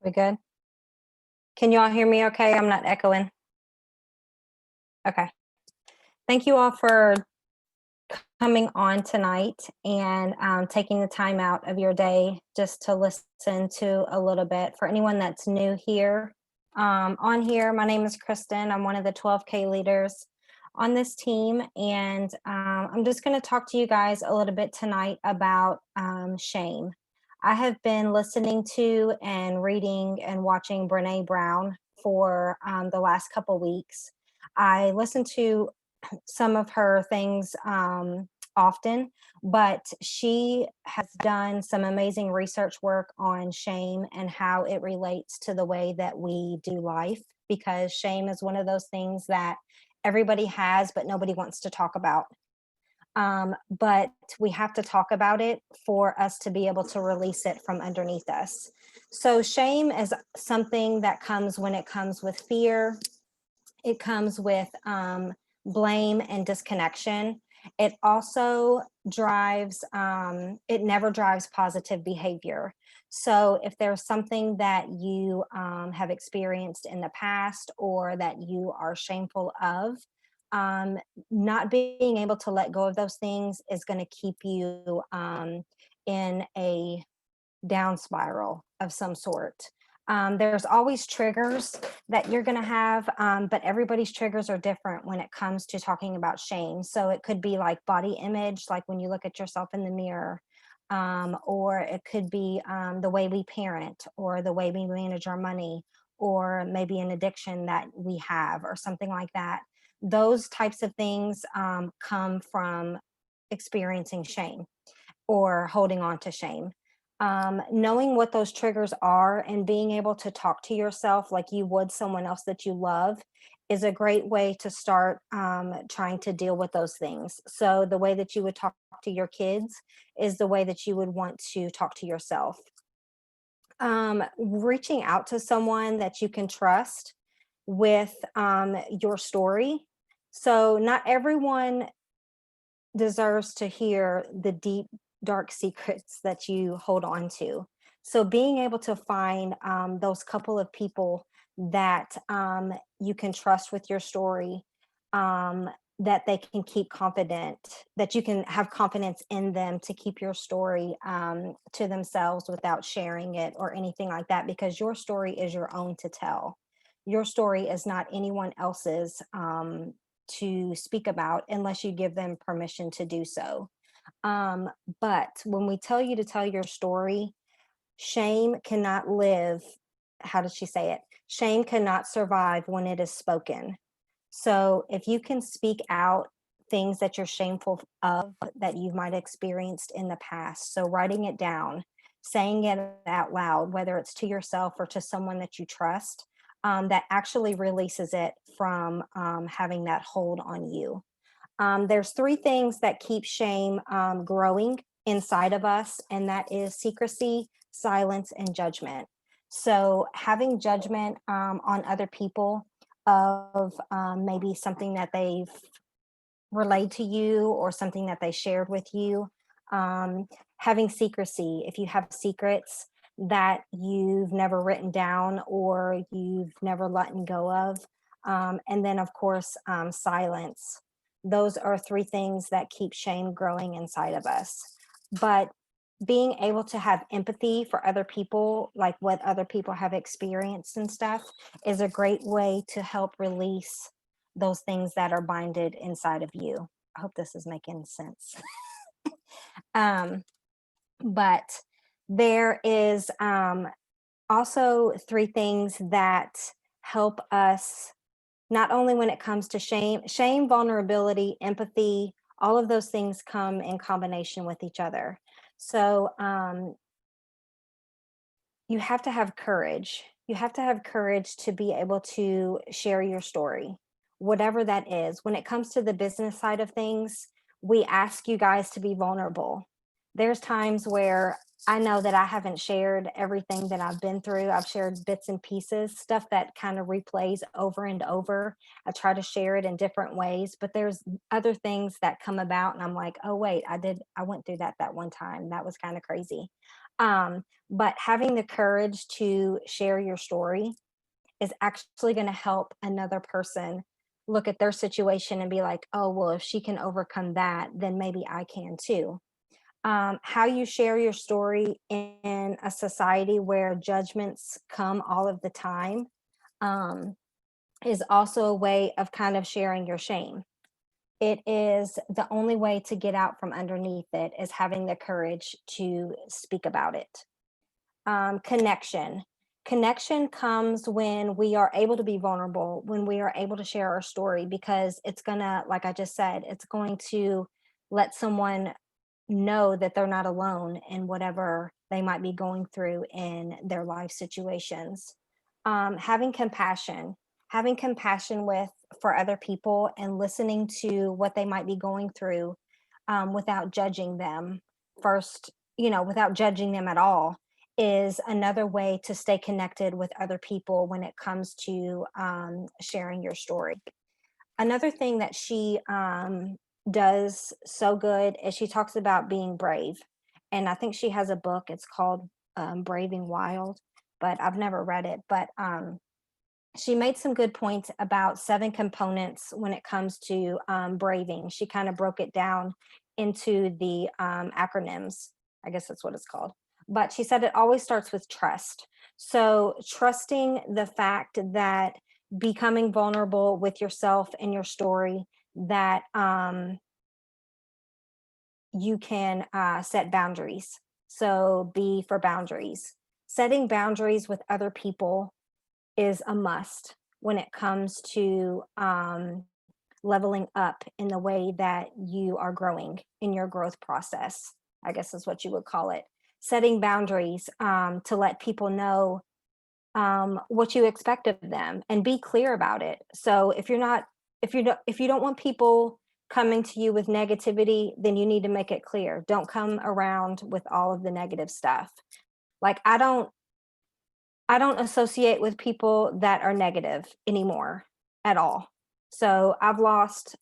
We good? Can you all hear me okay? I'm not echoing. Okay. Thank you all for coming on tonight and taking the time out of your day just to listen to a little bit. For anyone that's new here, on here, my name is Kristen. I'm one of the 12K leaders on this team. And I'm just going to talk to you guys a little bit tonight about shame. I have been listening to and reading and watching Brene Brown for the last couple weeks. I listened to some of her things often, but she has done some amazing research work on shame and how it relates to the way that we do life, because shame is one of those things that everybody has, but nobody wants to talk about. But we have to talk about it for us to be able to release it from underneath us. So, shame is something that comes when it comes with fear, it comes with blame and disconnection. It also drives, it never drives positive behavior. So if there's something that you have experienced in the past or that you are shameful of, um, not being able to let go of those things is going to keep you in a down spiral of some sort. There's always triggers that you're going to have, but everybody's triggers are different when it comes to talking about shame. So it could be like body image, like when you look at yourself in the mirror, or it could be the way we parent, or the way we manage our money, or maybe an addiction that we have, or something like that. Those types of things come from experiencing shame or holding on to shame. Knowing what those triggers are and being able to talk to yourself like you would someone else that you love is a great way to start trying to deal with those things. So, the way that you would talk to your kids is the way that you would want to talk to yourself. Reaching out to someone that you can trust with your story. So, not everyone deserves to hear the deep, dark secrets that you hold on to. So, being able to find those couple of people that you can trust with your story, um, that they can keep confident, that you can have confidence in them to keep your story to themselves without sharing it or anything like that, because your story is your own to tell. Your story is not anyone else's to speak about unless you give them permission to do so. Um, but when we tell you to tell your story, shame cannot live. How did she say it? Shame cannot survive when it is spoken. So if you can speak out things that you're shameful of that you might have experienced in the past, so writing it down, saying it out loud, whether it's to yourself or to someone that you trust, that actually releases it from having that hold on you. There's three things that keep shame growing inside of us, and that is secrecy, silence, and judgment. So, having judgment on other people of maybe something that they've relayed to you or something that they shared with you. Um, Having secrecy, if you have secrets that you've never written down or you've never let go of. And then, of course, silence. Those are three things that keep shame growing inside of us. But being able to have empathy for other people, like what other people have experienced and stuff, is a great way to help release those things that are binded inside of you. I hope this is making sense. um, but there is also three things that help us, not only when it comes to shame, vulnerability, empathy, all of those things come in combination with each other. So you have to have courage. You have to have courage to be able to share your story, whatever that is. When it comes to the business side of things, we ask you guys to be vulnerable. There's times where I know that I haven't shared everything that I've been through. I've shared bits and pieces, stuff that kind of replays over and over. I try to share it in different ways, but there's other things that come about and I'm like, "Oh wait, I went through that one time. That was kind of crazy." But having the courage to share your story is actually going to help another person look at their situation and be like, oh, well, if she can overcome that, then maybe I can too. How you share your story in a society where judgments come all of the time um, is also a way of kind of sharing your shame. It is the only way to get out from underneath it is having the courage to speak about it. Connection. Connection comes when we are able to be vulnerable, when we are able to share our story, because it's gonna, like I just said, it's going to let someone know that they're not alone in whatever they might be going through in their life situations. Having compassion, having compassion with for other people and listening to what they might be going through without judging them first, without judging them at all is another way to stay connected with other people when it comes to sharing your story. Another thing that she does so good is she talks about being brave. And I think she has a book, it's called Braving Wild, but I've never read it. But she made some good points about 7 components when it comes to braving. She kind of broke it down into the acronyms. I guess that's what it's called. But she said it always starts with trust. So, trusting the fact that becoming vulnerable with yourself and your story, that you can set boundaries. So, be for boundaries. Setting boundaries with other people is a must when it comes to leveling up in the way that you are growing in your growth process. I guess is what you would call it. Setting boundaries to let people know what you expect of them and be clear about it. So if you don't want people coming to you with negativity, then you need to make it clear. Don't come around with all of the negative stuff. Like I don't associate with people that are negative anymore at all. So I've lost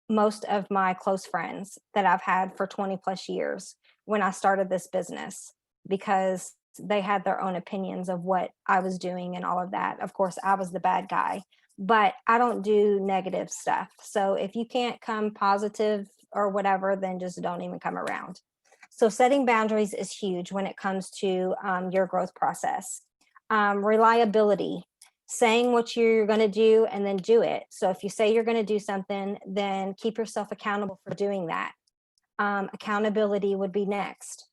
most of my close friends that I've had for 20 plus years when I started this business because they had their own opinions of what I was doing and all of that. Of course, I was the bad guy, but I don't do negative stuff. So if you can't come positive or whatever, then just don't even come around. So setting boundaries is huge when it comes to your growth process. Reliability, saying what you're going to do and then do it. So if you say you're going to do something, then keep yourself accountable for doing that. Accountability would be next.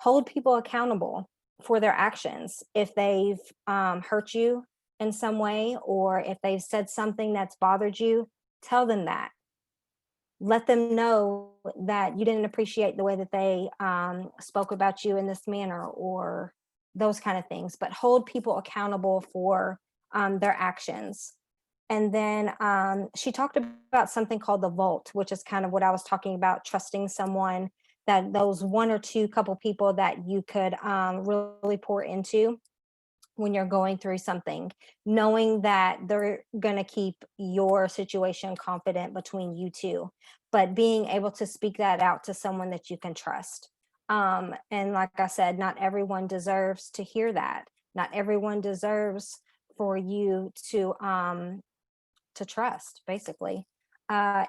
Hold people accountable for their actions. If they've hurt you in some way, or if they've said something that's bothered you, tell them that. Let them know that you didn't appreciate the way that they spoke about you in this manner, or those kind of things. But hold people accountable for their actions. And then she talked about something called the vault, which is kind of what I was talking about, trusting someone, that those one or two couple people that you could really pour into when you're going through something, knowing that they're going to keep your situation confident between you two, but being able to speak that out to someone that you can trust. And like I said, not everyone deserves to hear that. Not everyone deserves for you to trust, basically.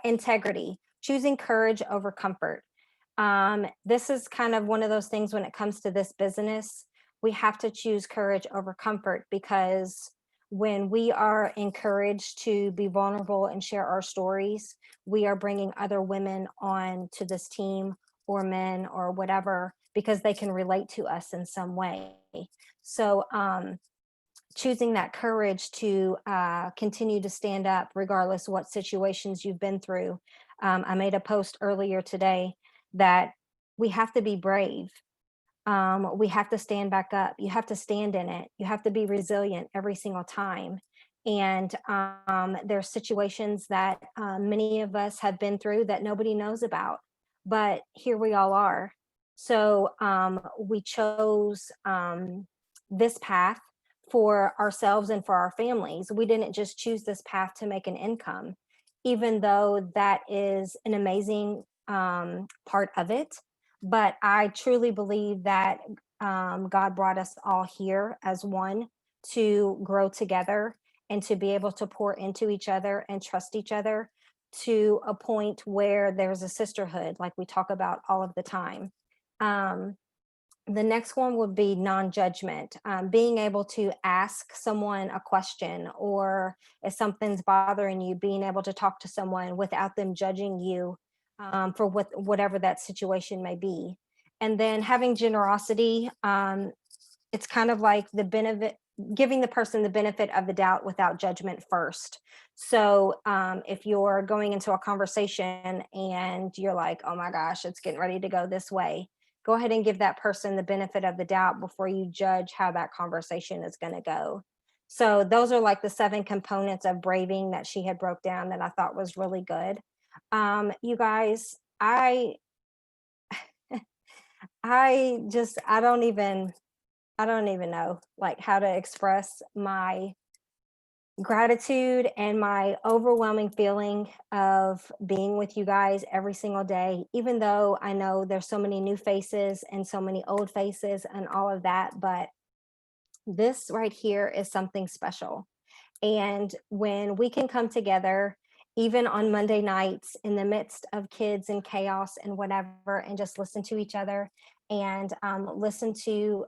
Integrity, choosing courage over comfort. This is kind of one of those things when it comes to this business. We have to choose courage over comfort, because when we are encouraged to be vulnerable and share our stories, we are bringing other women on to this team, or men or whatever, because they can relate to us in some way. So, choosing that courage to continue to stand up regardless of what situations you've been through. I made a post earlier today that we have to be brave. We have to stand back up. You have to stand in it. You have to be resilient every single time. And there's situations that many of us have been through that nobody knows about, but here we all are. So we chose this path for ourselves and for our families. We didn't just choose this path to make an income, even though that is an amazing part of it. But I truly believe that God brought us all here as one to grow together and to be able to pour into each other and trust each other to a point where there's a sisterhood, like we talk about all of the time. Um, the next one would be non-judgment, being able to ask someone a question, or if something's bothering you, being able to talk to someone without them judging you for whatever that situation may be. And then having generosity, it's kind of like the benefit, giving the person the benefit of the doubt without judgment first. So if you're going into a conversation and you're like, oh my gosh, it's getting ready to go this way, go ahead and give that person the benefit of the doubt before you judge how that conversation is going to go. So those are like the 7 components of braving that she had broke down that I thought was really good. You guys, I don't even know like how to express my gratitude and my overwhelming feeling of being with you guys every single day, even though I know there's so many new faces and so many old faces and all of that. But this right here is something special. And when we can come together, even on Monday nights in the midst of kids and chaos and whatever, and just listen to each other and listen to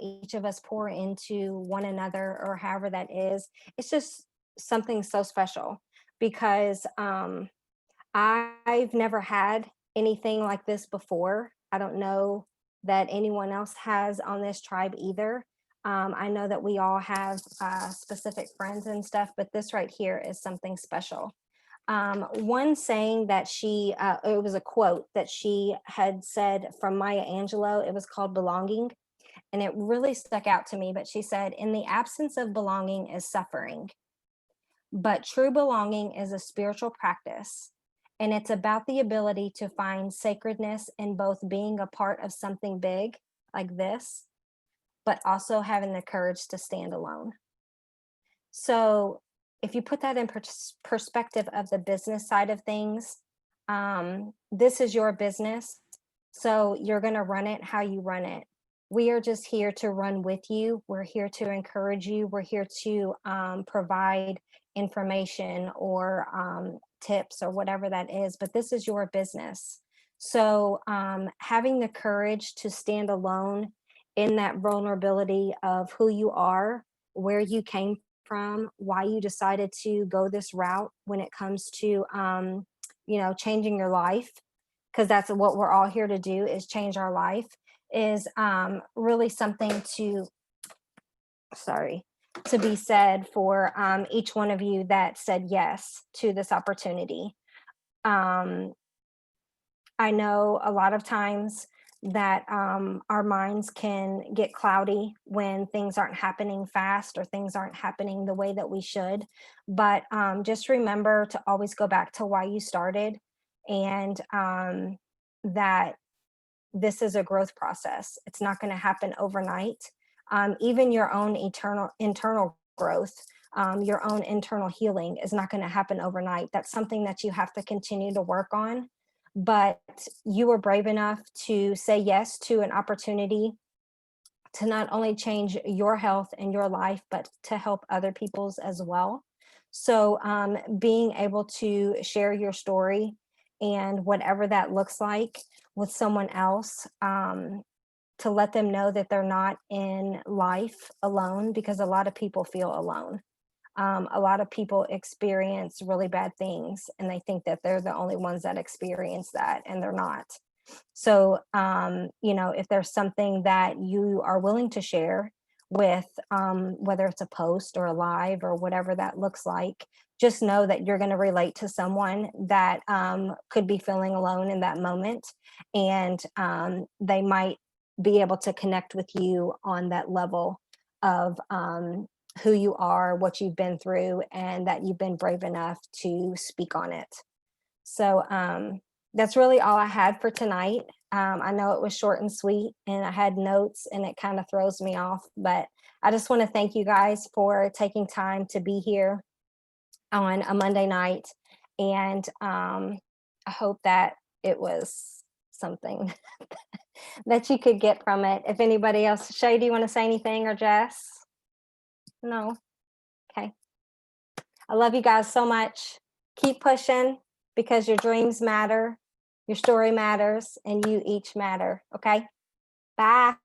each of us pour into one another, or however that is, it's just something so special because I've never had anything like this before. I don't know that anyone else has on this tribe either. I know that we all have specific friends and stuff, but this right here is something special. One saying that it was a quote that she had said from Maya Angelou. It was called Belonging. And it really stuck out to me. But she said, in the absence of belonging is suffering, but true belonging is a spiritual practice. And it's about the ability to find sacredness in both being a part of something big like this, but also having the courage to stand alone. So if you put that in perspective of the business side of things, this is your business. So you're going to run it how you run it. We are just here to run with you. We're here to encourage you. We're here to provide information or tips or whatever that is, but this is your business. So having the courage to stand alone in that vulnerability of who you are, where you came from, why you decided to go this route when it comes to changing your life, because that's what we're all here to do, is change our life, is really something to be said for each one of you that said yes to this opportunity. I know a lot of times that our minds can get cloudy when things aren't happening fast or things aren't happening the way that we should. But just remember to always go back to why you started, and that this is a growth process. It's not going to happen overnight. Even your own internal growth, your own internal healing is not going to happen overnight. That's something that you have to continue to work on. But you were brave enough to say yes to an opportunity to not only change your health and your life, but to help other people's as well. So being able to share your story and whatever that looks like with someone else, to let them know that they're not in life alone, because a lot of people feel alone. A lot of people experience really bad things and they think that they're the only ones that experience that, and they're not. So, if there's something that you are willing to share with, whether it's a post or a live or whatever that looks like, just know that you're going to relate to someone that could be feeling alone in that moment. And they might be able to connect with you on that level of who you are, what you've been through, and that you've been brave enough to speak on it. So that's really all I had for tonight. I know it was short and sweet, and I had notes, and it kind of throws me off, but I just want to thank you guys for taking time to be here on a Monday night. And I hope that it was something that you could get from it. If anybody else, Shay, do you want to say anything, or Jess? No? Okay. I love you guys so much. Keep pushing, because your dreams matter, your story matters, and you each matter. Okay? Bye.